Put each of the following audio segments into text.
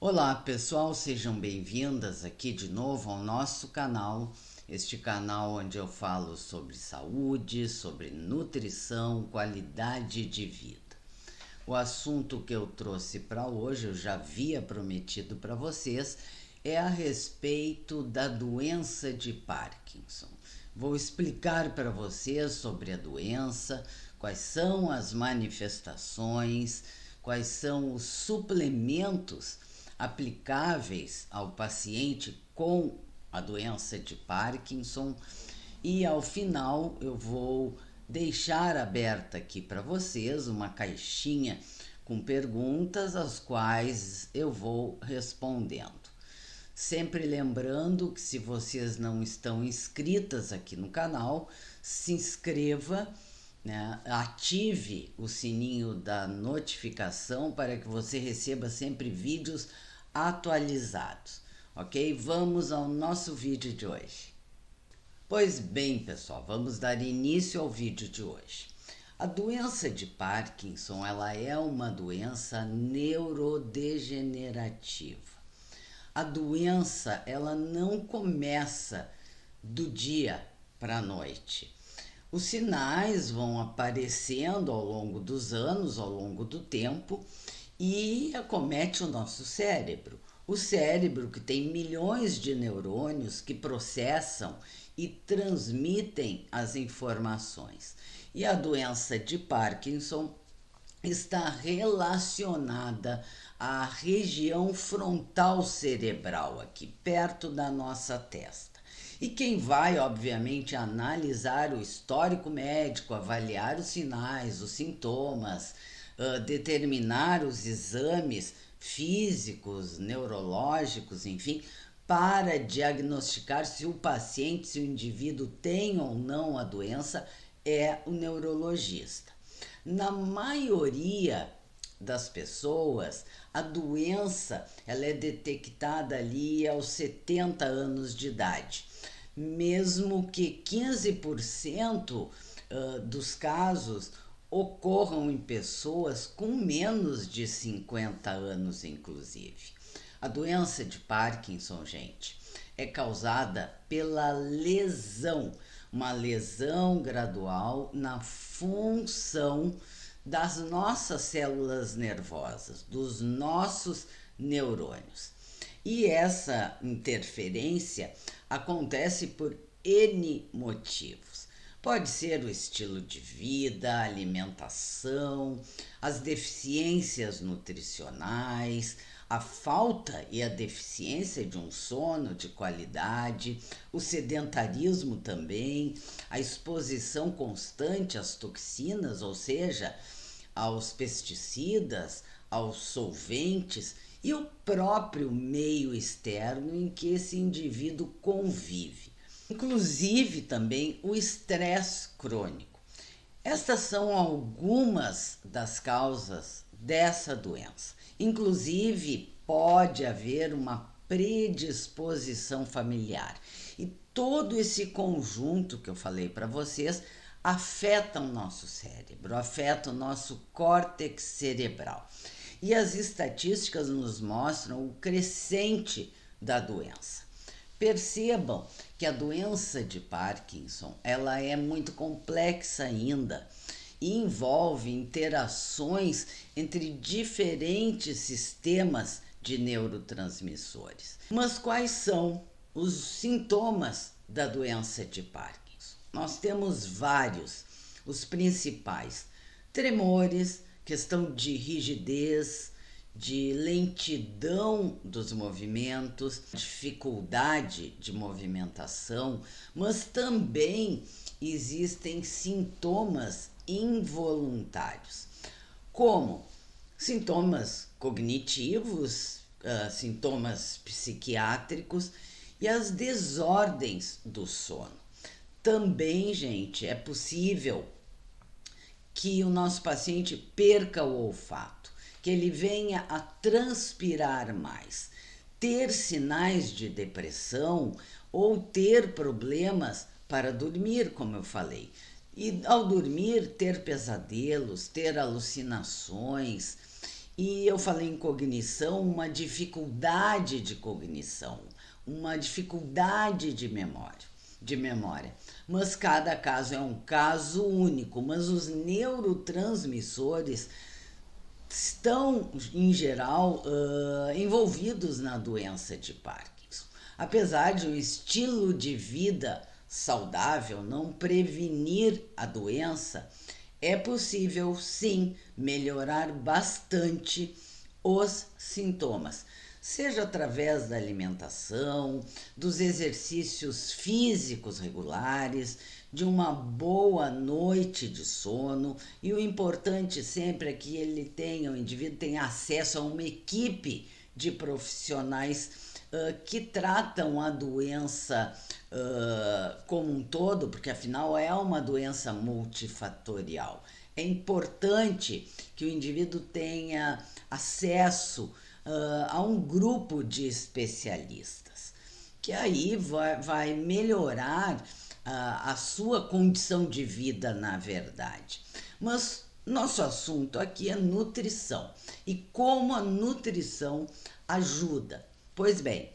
Olá pessoal, sejam bem-vindas aqui de novo ao nosso canal, este canal onde eu falo sobre saúde, sobre nutrição, qualidade de vida. O assunto que eu trouxe para hoje, eu já havia prometido para vocês, é a respeito da doença de Parkinson. Vou explicar para vocês sobre a doença, quais são as manifestações, quais são os suplementos aplicáveis ao paciente com a doença de Parkinson e ao final eu vou deixar aberta aqui para vocês uma caixinha com perguntas às quais eu vou respondendo. Sempre lembrando que se vocês não estão inscritas aqui no canal, se inscreva, né? Ative o sininho da notificação para que você receba sempre vídeos atualizados, ok? Vamos ao nosso vídeo de hoje. Pois bem, pessoal, vamos dar início ao vídeo de hoje. A doença de Parkinson, ela é uma doença neurodegenerativa. A doença, ela não começa do dia para a noite. Os sinais vão aparecendo ao longo dos anos, ao longo do tempo, e acomete o nosso cérebro. O cérebro que tem milhões de neurônios que processam e transmitem as informações. E a doença de Parkinson está relacionada à região frontal cerebral, aqui perto da nossa testa. E quem vai, obviamente, analisar o histórico médico, avaliar os sinais, os sintomas, determinar os exames físicos, neurológicos, enfim, para diagnosticar se o paciente, se o indivíduo tem ou não a doença, é o neurologista. Na maioria das pessoas, a doença ela é detectada ali aos 70 anos de idade. Mesmo que 15% dos casos ocorram em pessoas com menos de 50 anos, inclusive. A doença de Parkinson, gente, é causada pela lesão, uma lesão gradual na função das nossas células nervosas, dos nossos neurônios. E essa interferência acontece por N motivos. Pode ser o estilo de vida, a alimentação, as deficiências nutricionais, a falta e a deficiência de um sono de qualidade, o sedentarismo também, a exposição constante às toxinas, ou seja, aos pesticidas, aos solventes e o próprio meio externo em que esse indivíduo convive. Inclusive também o estresse crônico. Estas são algumas das causas dessa doença. Inclusive, pode haver uma predisposição familiar. E todo esse conjunto que eu falei para vocês afeta o nosso cérebro, afeta o nosso córtex cerebral. E as estatísticas nos mostram o crescente da doença. Percebam que a doença de Parkinson ela é muito complexa ainda e envolve interações entre diferentes sistemas de neurotransmissores. Mas quais são os sintomas da doença de Parkinson? Nós temos vários, os principais: tremores, questão de rigidez, de lentidão dos movimentos, dificuldade de movimentação, mas também existem sintomas involuntários, como sintomas cognitivos, sintomas psiquiátricos e as desordens do sono. Também, gente, é possível que o nosso paciente perca o olfato, que ele venha a transpirar mais, ter sinais de depressão ou ter problemas para dormir, como eu falei. E ao dormir, ter pesadelos, ter alucinações E eu falei em cognição, uma dificuldade de cognição, uma dificuldade de memória. Mas cada caso é um caso único, mas os neurotransmissores estão, em geral, envolvidos na doença de Parkinson. Apesar de um estilo de vida saudável não prevenir a doença, é possível sim melhorar bastante os sintomas, seja através da alimentação, dos exercícios físicos regulares, de uma boa noite de sono, e o importante sempre é que o indivíduo tenha acesso a uma equipe de profissionais que tratam a doença como um todo, porque afinal é uma doença multifatorial. É importante que o indivíduo tenha acesso a um grupo de especialistas, que aí vai melhorar a sua condição de vida, na verdade. Mas nosso assunto aqui é nutrição e como a nutrição ajuda. Pois bem,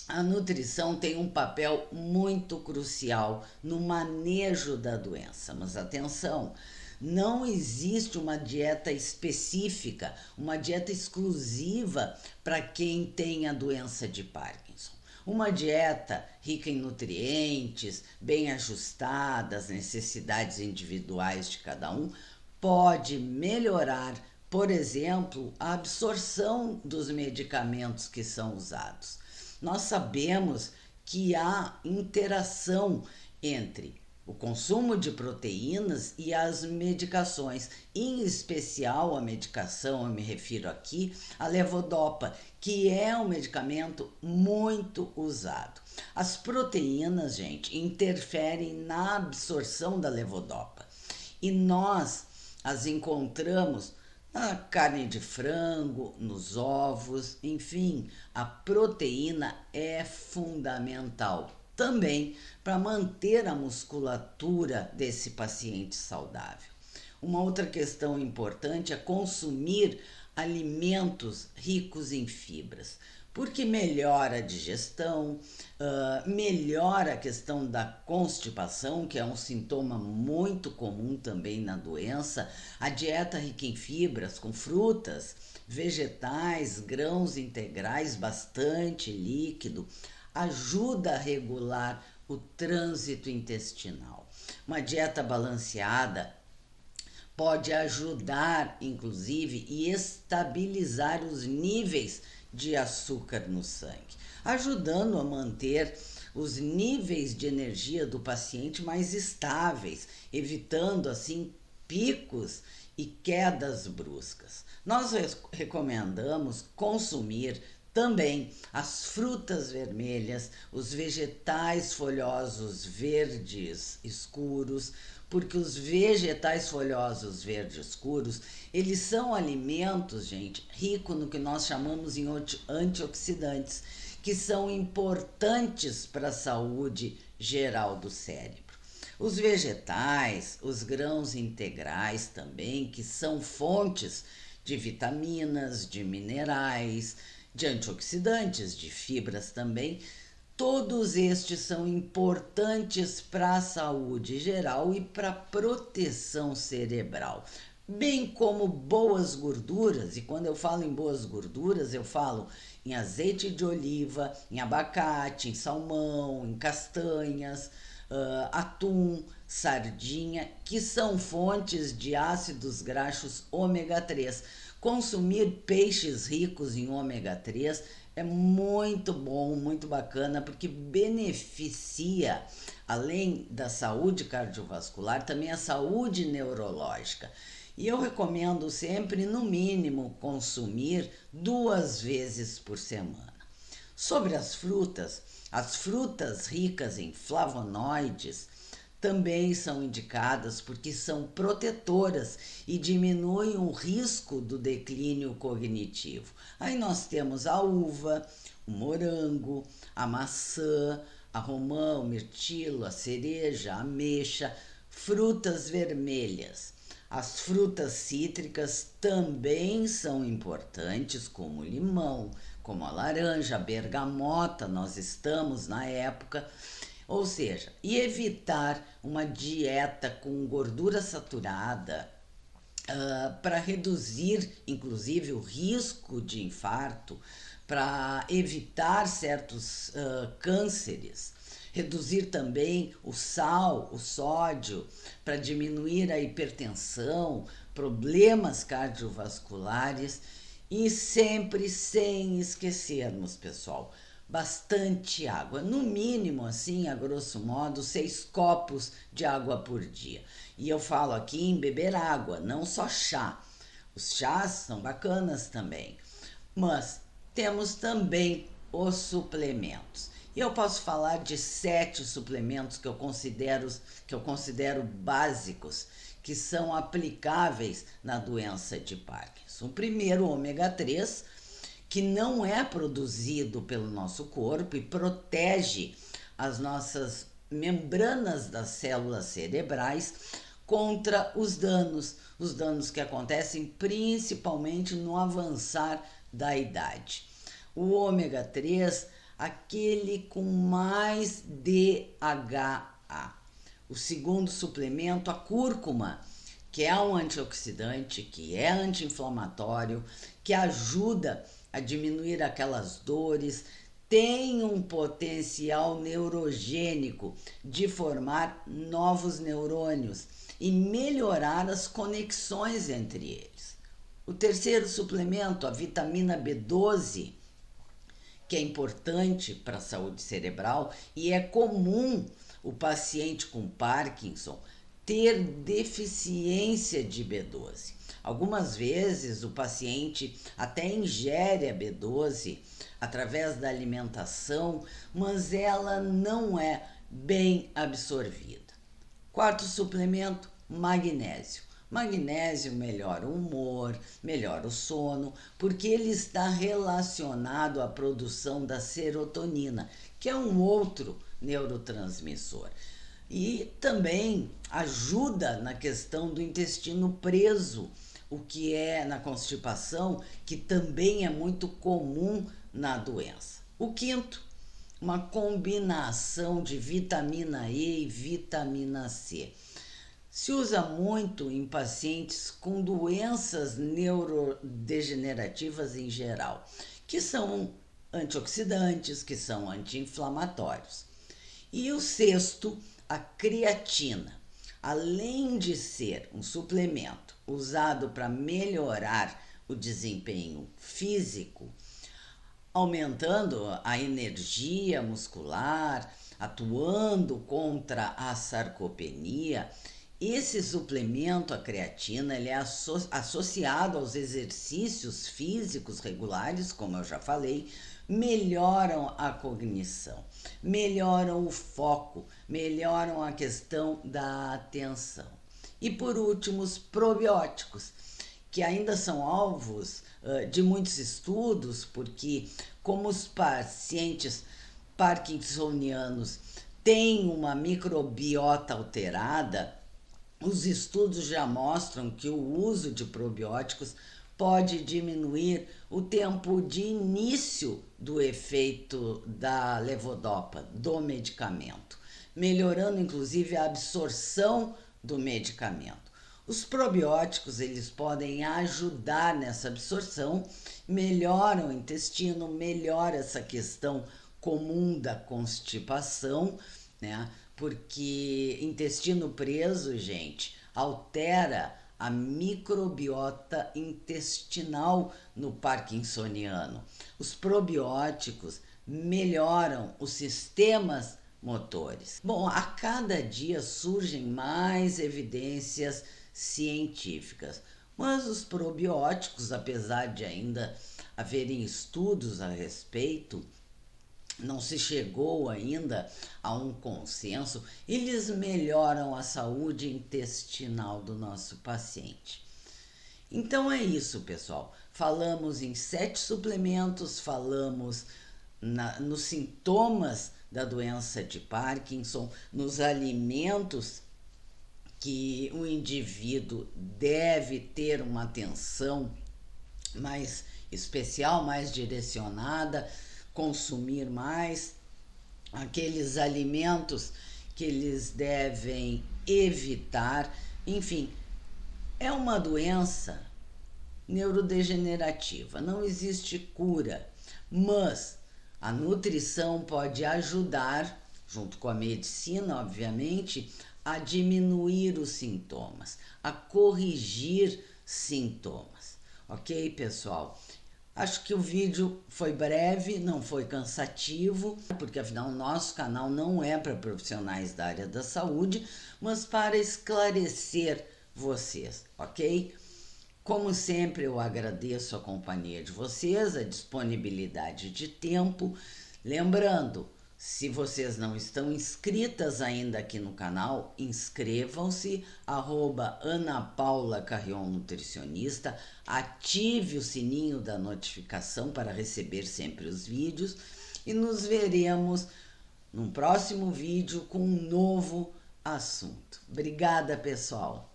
a nutrição tem um papel muito crucial no manejo da doença, mas atenção, não existe uma dieta específica, uma dieta exclusiva para quem tem a doença de Parkinson. Uma dieta rica em nutrientes, bem ajustada às necessidades individuais de cada um, pode melhorar, por exemplo, a absorção dos medicamentos que são usados. Nós sabemos que há interação entre o consumo de proteínas e as medicações, em especial a medicação, eu me refiro aqui à levodopa, que é um medicamento muito usado. As proteínas, gente, interferem na absorção da levodopa e nós as encontramos na carne de frango, nos ovos, enfim, a proteína é fundamental também para manter a musculatura desse paciente saudável. Uma outra questão importante é consumir alimentos ricos em fibras, porque melhora a digestão, melhora a questão da constipação, que é um sintoma muito comum também na doença. A dieta rica em fibras, com frutas, vegetais, grãos integrais, bastante líquido, ajuda a regular o trânsito intestinal. Uma dieta balanceada pode ajudar, inclusive, e estabilizar os níveis de açúcar no sangue, ajudando a manter os níveis de energia do paciente mais estáveis, evitando assim picos e quedas bruscas. Nós recomendamos consumir também as frutas vermelhas, os vegetais folhosos verdes escuros, porque os vegetais folhosos verdes escuros, eles são alimentos, gente, ricos no que nós chamamos em antioxidantes, que são importantes para a saúde geral do cérebro. Os vegetais, os grãos integrais também, que são fontes de vitaminas, de minerais, de antioxidantes, de fibras também, todos estes são importantes para a saúde geral e para a proteção cerebral, bem como boas gorduras. E quando eu falo em boas gorduras, eu falo em azeite de oliva, em abacate, em salmão, em castanhas, atum, sardinha, que são fontes de ácidos graxos ômega 3. Consumir peixes ricos em ômega 3 é muito bom, muito bacana, porque beneficia, além da saúde cardiovascular, também a saúde neurológica. E eu recomendo sempre, no mínimo, consumir 2 vezes por semana. Sobre as frutas ricas em flavonoides também são indicadas porque são protetoras e diminuem o risco do declínio cognitivo. Aí nós temos a uva, o morango, a maçã, a romã, o mirtilo, a cereja, a ameixa, frutas vermelhas. As frutas cítricas também são importantes, como o limão, como a laranja, a bergamota, nós estamos na época. Ou seja, e evitar uma dieta com gordura saturada, para reduzir, inclusive, o risco de infarto, para evitar certos cânceres, reduzir também o sal, o sódio, para diminuir a hipertensão, problemas cardiovasculares e sempre sem esquecermos, pessoal, bastante água, no mínimo, assim, a grosso modo, 6 copos de água por dia. E eu falo aqui em beber água, não só chá. Os chás são bacanas também, mas temos também os suplementos. E eu posso falar de 7 suplementos que eu considero básicos, que são aplicáveis na doença de Parkinson. O primeiro, o ômega 3, que não é produzido pelo nosso corpo e protege as nossas membranas das células cerebrais contra os danos que acontecem principalmente no avançar da idade. O ômega 3, aquele com mais DHA. O segundo suplemento, a cúrcuma, que é um antioxidante, que é anti-inflamatório, que ajuda a diminuir aquelas dores, tem um potencial neurogênico de formar novos neurônios e melhorar as conexões entre eles. O terceiro suplemento, a vitamina B12, que é importante para a saúde cerebral e é comum o paciente com Parkinson ter deficiência de B12. Algumas vezes o paciente até ingere a B12 através da alimentação, mas ela não é bem absorvida. Quarto suplemento, magnésio. Magnésio melhora o humor, melhora o sono, porque ele está relacionado à produção da serotonina, que é um outro neurotransmissor. E também ajuda na questão do intestino preso, o que é na constipação, que também é muito comum na doença. O quinto, uma combinação de vitamina E e vitamina C. Se usa muito em pacientes com doenças neurodegenerativas em geral, que são antioxidantes, que são anti-inflamatórios. E o sexto, a creatina. Além de ser um suplemento usado para melhorar o desempenho físico, aumentando a energia muscular, atuando contra a sarcopenia, esse suplemento, a creatina, ele é associado aos exercícios físicos regulares, como eu já falei, melhoram a cognição, melhoram o foco, melhoram a questão da atenção. E por último, os probióticos, que ainda são alvos de muitos estudos, porque como os pacientes parkinsonianos têm uma microbiota alterada, os estudos já mostram que o uso de probióticos pode diminuir o tempo de início do efeito da levodopa, do medicamento, melhorando inclusive a absorção do medicamento. Os probióticos, eles podem ajudar nessa absorção, melhoram o intestino, melhora essa questão comum da constipação, né? Porque intestino preso, gente, altera a microbiota intestinal no parkinsoniano. Os probióticos melhoram os sistemas motores. Bom, a cada dia surgem mais evidências científicas, mas os probióticos, apesar de ainda haverem estudos a respeito, não se chegou ainda a um consenso, eles melhoram a saúde intestinal do nosso paciente. Então é isso, pessoal. Falamos em 7 suplementos, falamos nos sintomas da doença de Parkinson, nos alimentos que o indivíduo deve ter uma atenção mais especial, mais direcionada, consumir mais aqueles alimentos que eles devem evitar. Enfim, é uma doença neurodegenerativa, não existe cura, mas a nutrição pode ajudar, junto com a medicina, obviamente, a diminuir os sintomas, a corrigir sintomas. Ok, pessoal? Acho que o vídeo foi breve, não foi cansativo, porque afinal nosso canal não é para profissionais da área da saúde, mas para esclarecer vocês, ok? Como sempre, eu agradeço a companhia de vocês, a disponibilidade de tempo. Lembrando, se vocês não estão inscritas ainda aqui no canal, inscrevam-se, Ana Paula Carrion Nutricionista, ative o sininho da notificação para receber sempre os vídeos e nos veremos num próximo vídeo com um novo assunto. Obrigada, pessoal!